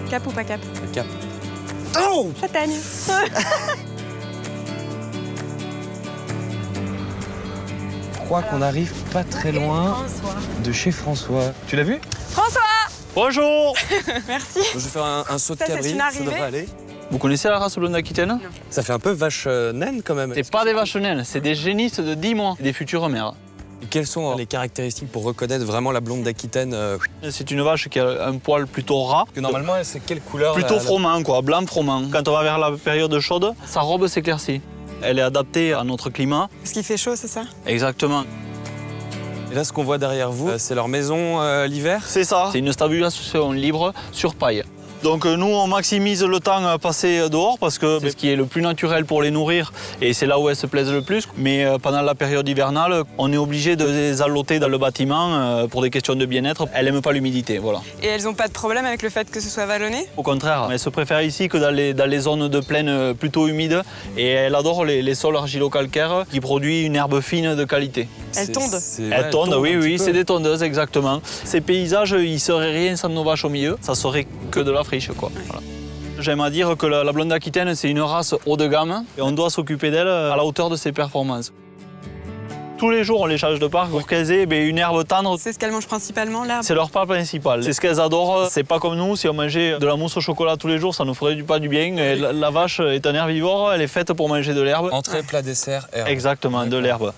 Cap ou pas cap? Cap. Oh! Châtaigne. Je crois qu'on arrive pas très loin de chez François. Tu l'as vu? François! Bonjour. Merci. Je vais faire un saut de Ça, c'est cabri, une ça arrivée. devrait aller. Vous connaissez la race blonde aquitaine? Ça fait un peu vache naine quand même. C'est pas des vaches naines, c'est des génisses de 10 mois, des futures mères. Et quelles sont les caractéristiques pour reconnaître vraiment la blonde d'Aquitaine C'est une vache qui a un poil plutôt ras, que normalement, c'est quelle couleur plutôt froment quoi, blanc froment. Quand on va vers la période chaude, sa robe s'éclaircit. Elle est adaptée à notre climat. Parce qu'il fait chaud, c'est ça? Exactement. Et là, ce qu'on voit derrière vous, c'est leur maison l'hiver. C'est ça. C'est une stabulation libre sur paille. Donc nous, on maximise le temps passé dehors parce que c'est ce qui est le plus naturel pour les nourrir et c'est là où elles se plaisent le plus. Mais pendant la période hivernale, on est obligé de les alloter dans le bâtiment pour des questions de bien-être. Elles n'aiment pas l'humidité, voilà. Et elles n'ont pas de problème avec le fait que ce soit vallonné? Au contraire, elles se préfèrent ici que dans les zones de plaine plutôt humides et elles adorent les sols argilo-calcaires qui produisent une herbe fine de qualité. Elles tondent? Elles tondent, oui, c'est des tondeuses, exactement. Ces paysages, ils seraient rien sans nos vaches au milieu. Ça serait que de la friche, quoi. Voilà. J'aime à dire que la blonde aquitaine, c'est une race haut de gamme et on doit s'occuper d'elle à la hauteur de ses performances. Tous les jours, on les change de parc pour qu'elles aient une herbe tendre. C'est ce qu'elles mangent principalement, l'herbe? C'est leur part principale. C'est ce qu'elles adorent. C'est pas comme nous, si on mangeait de la mousse au chocolat tous les jours, ça nous ferait pas du bien. Et la vache est un herbivore, elle est faite pour manger de l'herbe. Entrée, plat, dessert, herbe. Exactement, de l'herbe.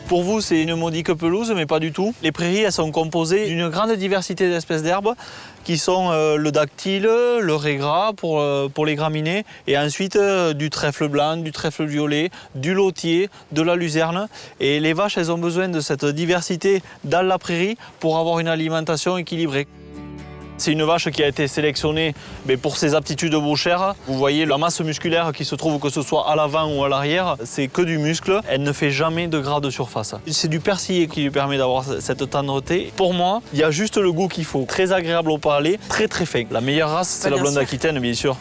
Pour vous, c'est une modique pelouse, mais pas du tout. Les prairies, elles sont composées d'une grande diversité d'espèces d'herbes qui sont le dactyle, le régras pour les graminées, et ensuite du trèfle blanc, du trèfle violet, du lotier, de la luzerne. Et les vaches, elles ont besoin de cette diversité dans la prairie pour avoir une alimentation équilibrée. C'est une vache qui a été sélectionnée pour ses aptitudes bouchères. Vous voyez la masse musculaire qui se trouve que ce soit à l'avant ou à l'arrière, c'est que du muscle. Elle ne fait jamais de gras de surface. C'est du persillé qui lui permet d'avoir cette tendreté. Pour moi, il y a juste le goût qu'il faut. Très agréable au palais, très très fin. La meilleure race, c'est la blonde aquitaine, bien sûr.